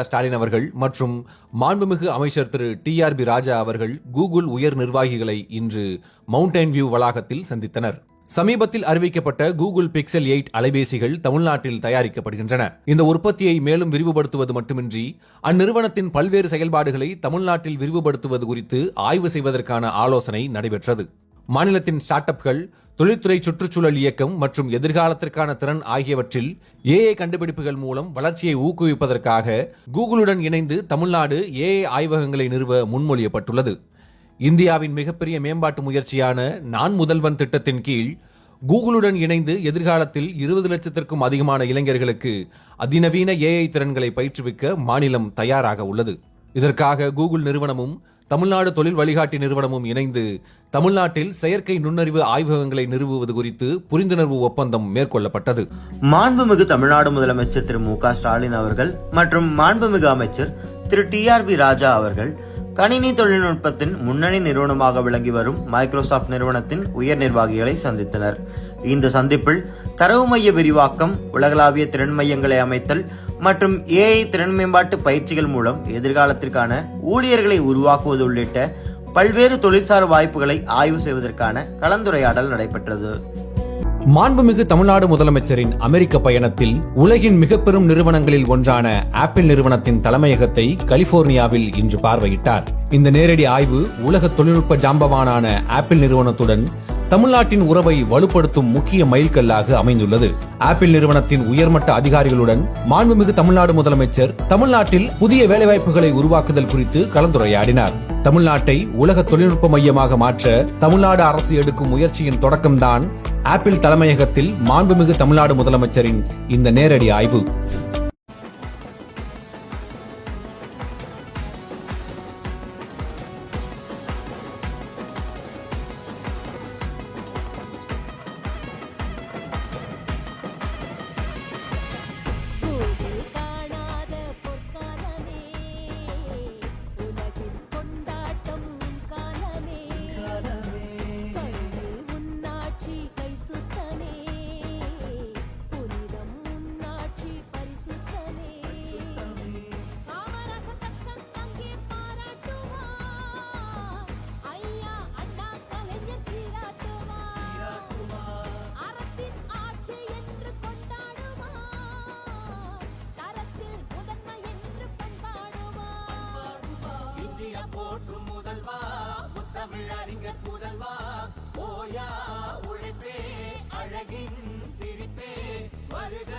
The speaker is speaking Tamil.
ஸ்டாலின் அவர்கள் மற்றும் மாண்புமிகு அமைச்சர் திரு டிஆர்பி ராஜா அவர்கள் கூகுள் உயர் நிர்வாகிகளை இன்று மவுண்டைன் வியூ வளாகத்தில் சந்தித்தனர். சமீபத்தில் அறிவிக்கப்பட்ட கூகுள் பிக்சல் 8 அலைபேசிகள் தமிழ்நாட்டில் தயாரிக்கப்படுகின்றன. இந்த உற்பத்தியை மேலும் விரிவுபடுத்துவது மட்டுமின்றி அந்நிறுவனத்தின் பல்வேறு செயல்பாடுகளை தமிழ்நாட்டில் விரிவுபடுத்துவது குறித்து ஆய்வு செய்வதற்கான ஆலோசனை நடைபெற்றது. மாநிலத்தின் ஸ்டார்ட் அப்கள், தொழில்துறை, சுற்றுச்சூழல் இயக்கம் மற்றும் எதிர்காலத்திற்கான திறன் ஆகியவற்றில் ஏஐ கண்டுபிடிப்புகள் மூலம் வளர்ச்சியை ஊக்குவிப்பதற்காக கூகுளுடன் இணைந்து தமிழ்நாடு ஏஐ ஆய்வகங்களை நிறுவ முன்மொழியப்பட்டுள்ளது. இந்தியாவின் மிகப்பெரிய மேம்பாட்டு முயற்சியான நான் முதல்வன் திட்டத்தின் கீழ் கூகுளுடன் இணைந்து எதிர்காலத்தில் 20 லட்சத்திற்கும் அதிகமான இளைஞர்களுக்கு அதிநவீன ஏஐ திறன்களை பயிற்றுவிக்க மாநிலம் தயாராக உள்ளது. இதற்காக கூகுள் நிறுவனமும் தமிழ்நாடு தொழில் வழிகாட்டி நிறுவனமும் இணைந்து தமிழ்நாட்டில் செயற்கை நுண்ணறிவு ஆய்வகங்களை நிறுவுவது குறித்து புரிந்துணர்வு ஒப்பந்தம் மேற்கொள்ளப்பட்டது. மாண்புமிகு தமிழ்நாடு முதலமைச்சர் திரு மு.க. ஸ்டாலின் அவர்கள் மற்றும் மாண்புமிகு அமைச்சர் திரு டிஆர்பி ராஜா அவர்கள் கணினி தொழில்நுட்பத்தின் முன்னணி நிறுவனமாக விளங்கி வரும் மைக்ரோசாப்ட் நிறுவனத்தின் உயர் நிர்வாகிகளை சந்தித்தனர். இந்த சந்திப்பில் தரவு மைய விரிவாக்கம், உலகளாவிய திறன் மையங்களை அமைத்தல் மற்றும் ஏஐ திறன் மேம்பாட்டு பயிற்சிகள் மூலம் எதிர்காலத்திற்கான ஊழியர்களை உருவாக்குவது உள்ளிட்ட பல்வேறு தொழில்சார் வாய்ப்புகளை ஆய்வு செய்வதற்கான கலந்துரையாடல் நடைபெற்றது. மாண்புமிகு தமிழ்நாடு முதலமைச்சரின் அமெரிக்க பயணத்தில் உலகின் மிக பெரும் நிறுவனங்களில் ஒன்றான ஆப்பிள் நிறுவனத்தின் தலைமையகத்தை கலிபோர்னியாவில் இன்று பார்வையிட்டார். இந்த நேரடி ஆய்வு உலக தொழில்நுட்ப ஜாம்பவானான ஆப்பிள் நிறுவனத்துடன் தமிழ்நாட்டின் உறவை வலுப்படுத்தும் முக்கிய மைல்கல்லாக அமைந்துள்ளது. ஆப்பிள் நிறுவனத்தின் உயர்மட்ட அதிகாரிகளுடன் மாண்புமிகு தமிழ்நாடு முதலமைச்சர் தமிழ்நாட்டில் புதிய வேலைவாய்ப்புகளை உருவாக்குதல் குறித்து கலந்துரையாடினார். தமிழ்நாட்டை உலக தொழில்நுட்ப மையமாக மாற்ற தமிழ்நாடு அரசு எடுக்கும் முயற்சியின் தொடக்கம்தான் ஆப்பிள் தலைமையகத்தில் மாண்புமிகு தமிழ்நாடு முதலமைச்சரின் இந்த நேரடி ஆய்வு. முதல்வா ஓயா உழைப்பே அழகின் சிரிப்பே வருக.